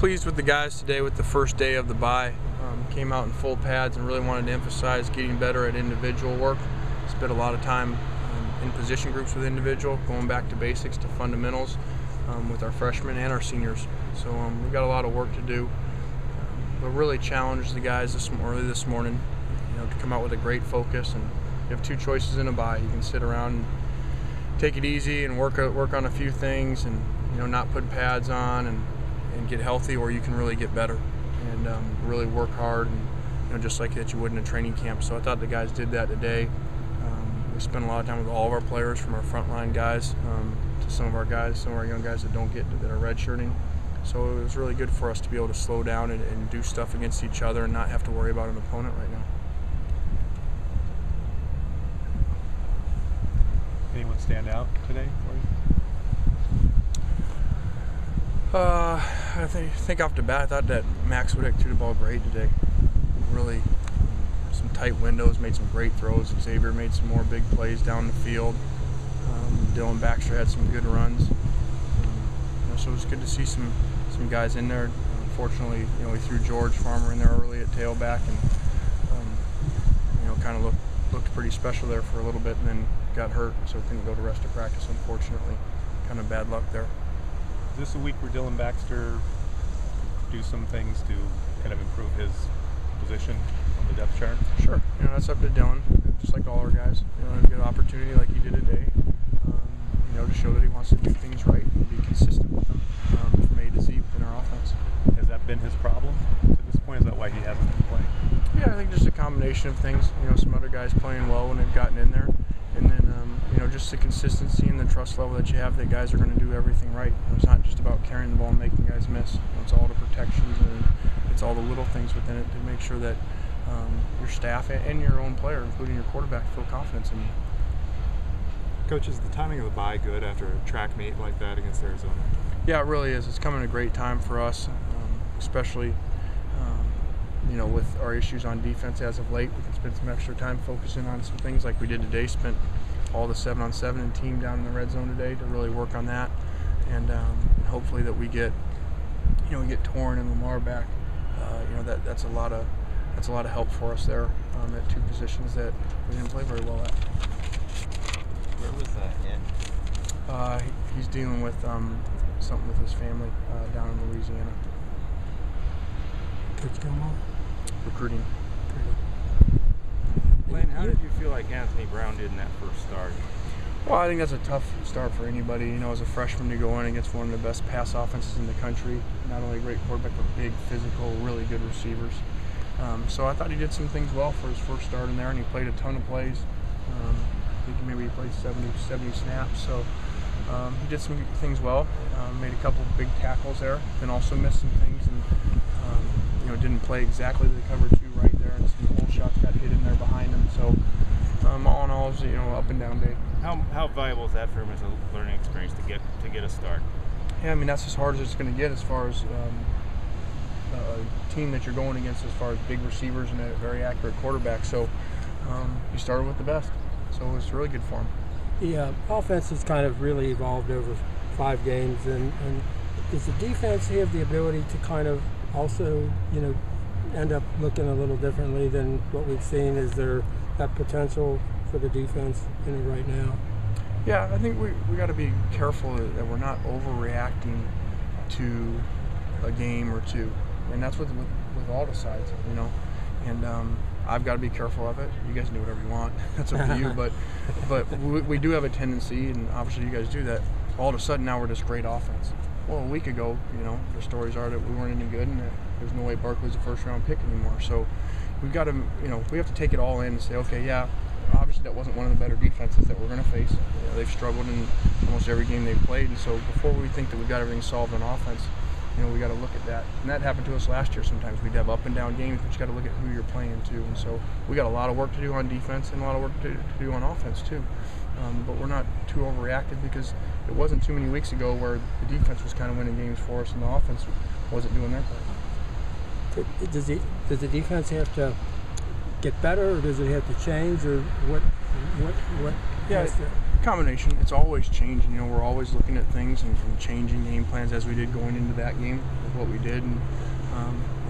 pleased with the guys today with the first day of the bye. Came out in full pads and really wanted to emphasize getting better at individual work. Spent a lot of time in position groups with individual, going back to basics, to fundamentals with our freshmen and our seniors. So we've got a lot of work to do. But really challenged the guys early this morning, to come out with a great focus. And you have two choices in a bye. You can sit around and take it easy and work on a few things and not put pads on and get healthy, or you can really get better and really work hard and just like that you would in a training camp. So I thought the guys did that today. We spent a lot of time with all of our players, from our frontline guys to some of our young guys that are redshirting. So it was really good for us to be able to slow down and do stuff against each other and not have to worry about an opponent right now. Anyone stand out today for you? I think off the bat, I thought that Max Wittek threw the ball great today. Really, some tight windows, made some great throws. Xavier made some more big plays down the field. Dylan Baxter had some good runs. So it was good to see some guys in there. Unfortunately, we threw George Farmer in there early at tailback, and kind of looked pretty special there for a little bit, and then got hurt, so couldn't go to rest of practice. Unfortunately, kind of bad luck there. Is this a week where Dylan Baxter do some things to kind of improve his position on the depth chart? Sure. That's up to Dylan, just like all our guys. Get an opportunity like he did today, to show that he wants to do things right and be consistent with them from A to Z within our offense. Has that been his problem to this point? Is that why he hasn't been playing? Yeah, I think just a combination of things. Some other guys playing well when they've gotten in there, and then just the consistency and the trust level that you have that guys are going to do everything right. It's not just about carrying the ball and making guys miss. It's all the protections and it's all the little things within it to make sure that your staff and your own player, including your quarterback, feel confidence in you. Coach, is the timing of the bye good after a track meet like that against Arizona? Yeah, it really is. It's coming at a great time for us, especially with our issues on defense as of late. We can spend some extra time focusing on some things like we did today. Spent all the 7-on-7 and team down in the red zone today to really work on that, and hopefully that we get Torrin and Lamar back. That's a lot of help for us there at two positions that we didn't play very well at. Where was that in? He's dealing with something with his family down in Louisiana. Coach Gilmore? Recruiting. Lane, how did you feel like Anthony Brown did in that first start? Well, I think that's a tough start for anybody. As a freshman to go in against one of the best pass offenses in the country. Not only a great quarterback, but big, physical, really good receivers. So I thought he did some things well for his first start in there, and he played a ton of plays. I think maybe he played 70 snaps. So he did some things well. Made a couple of big tackles there, then also missed some things, and didn't play exactly the cover two right there, and some hole shots got hit in there behind him. So all in all, it was up and down day. How valuable is that for him as a learning experience to get a start? Yeah, that's as hard as it's going to get as far as a team that you're going against, as far as big receivers and a very accurate quarterback. So you started with the best, so it was really good for him. The offense has kind of really evolved over 5 games, and does the defense have the ability to kind of also, end up looking a little differently than what we've seen? Is there that potential for the defense right now? Yeah, I think we got to be careful that we're not overreacting to a game or two, and that's with all the sides, And I've got to be careful of it. You guys do whatever you want. That's up to you. But we do have a tendency, and obviously you guys do that. All of a sudden now we're this great offense. Well, a week ago, the stories are that we weren't any good, and that there's no way Barkley's a first-round pick anymore. So we've got to, we have to take it all in and say, okay, yeah, obviously that wasn't one of the better defenses that we're going to face. They've struggled in almost every game they've played, and so before we think that we've got everything solved on offense, we got to look at that. And that happened to us last year sometimes. We'd have up and down games, but you got to look at who you're playing too. And so we got a lot of work to do on defense and a lot of work to do on offense too. But we're not too overreacted, because it wasn't too many weeks ago where the defense was kind of winning games for us and the offense wasn't doing their part. Does the defense have to get better, or does it have to change, or what? Yeah, Combination. It's always changing. We're always looking at things and changing game plans as we did going into that game with what we did. And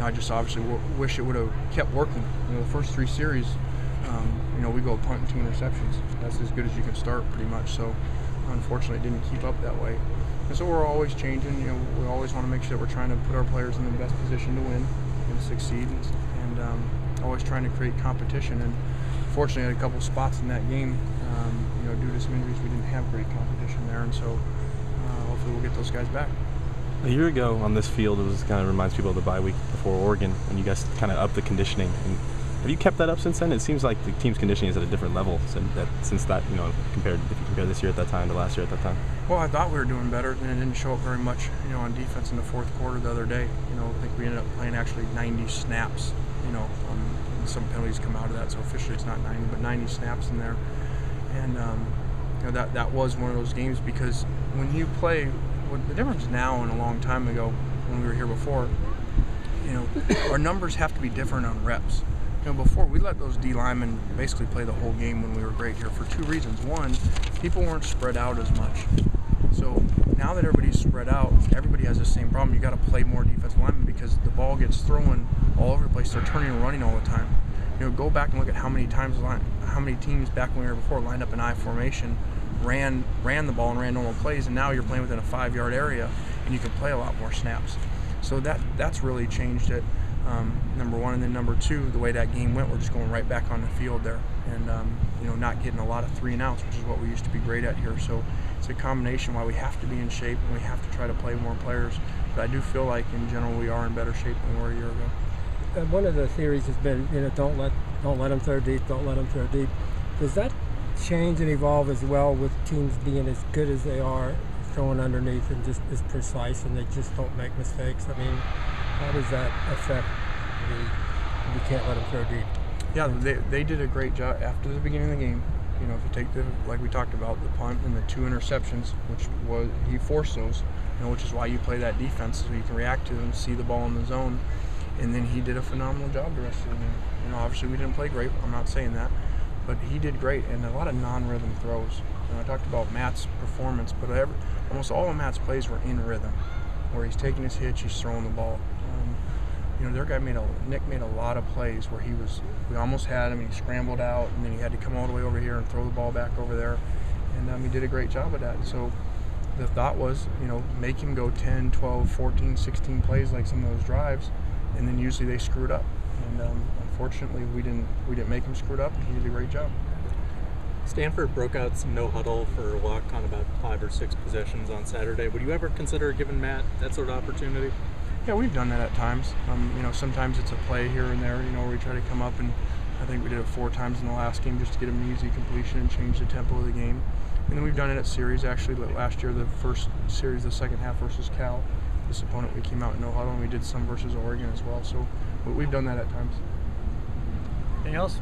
I just obviously wish it would have kept working. The first 3 series, we go punt and 2 interceptions. That's as good as you can start, pretty much. So unfortunately, it didn't keep up that way. And so we're always changing. We always want to make sure that we're trying to put our players in the best position to win and succeed, and always trying to create competition. And fortunately, at a couple spots in that game, due to some injuries, we didn't have great competition there, and so hopefully we'll get those guys back. A year ago on this field, it was kind of reminds people of the bye week before Oregon, and you guys kind of upped the conditioning. And have you kept that up since then? It seems like the team's conditioning is at a different level since that, if you compare this year at that time to last year at that time. Well, I thought we were doing better, and it didn't show up very much, on defense in the fourth quarter the other day. I think we ended up playing actually 90 snaps. Some penalties come out of that, so officially it's not 90, but 90 snaps in there. And that was one of those games, because when you play, the difference now and a long time ago when we were here before, our numbers have to be different on reps. Before, we let those D linemen basically play the whole game when we were great here for 2 reasons. One, people weren't spread out as much. So now that everybody's spread out, everybody has the same problem. You got to play more defensive linemen because the ball gets thrown all over the place. They're turning and running all the time. Go back and look at how many teams back when we were before lined up in I formation, ran the ball and ran normal plays, and now you're playing within a 5-yard area and you can play a lot more snaps. So that's really changed it. Number one, and then number 2, the way that game went, we're just going right back on the field there, and not getting a lot of 3 and outs, which is what we used to be great at here. So it's a combination why we have to be in shape and we have to try to play more players. But I do feel like in general we are in better shape than we were a year ago. One of the theories has been, don't let them throw deep, don't let them throw deep. Does that change and evolve as well with teams being as good as they are, throwing underneath and just as precise, and they just don't make mistakes? I mean, how does that affect you can't let them throw deep? Yeah, they did a great job after the beginning of the game. If you take like we talked about, the punt and the 2 interceptions, which was, he forced those, which is why you play that defense, so you can react to them, see the ball in the zone. And then he did a phenomenal job the rest of the game. Obviously we didn't play great, I'm not saying that, but he did great, and a lot of non-rhythm throws. I talked about Matt's performance, but almost all of Matt's plays were in rhythm, where he's taking his hitch, he's throwing the ball. Their guy Nick made a lot of plays where we almost had him, he scrambled out, and then he had to come all the way over here and throw the ball back over there, and he did a great job of that. So the thought was, make him go 10, 12, 14, 16 plays like some of those drives, and then usually they screwed up. And unfortunately, we didn't make him screwed up, and he did a great job. Stanford broke out some no huddle for a walk on about 5 or 6 possessions on Saturday. Would you ever consider giving Matt that sort of opportunity? Yeah, we've done that at times. Sometimes it's a play here and there, where we try to come up, and I think we did it 4 times in the last game just to get him an easy completion and change the tempo of the game. And then we've done it at series. Actually, last year, the first series, the second half versus Cal, this opponent, we came out in no huddle, and we did some versus Oregon as well. So we've done that at times. Anything else?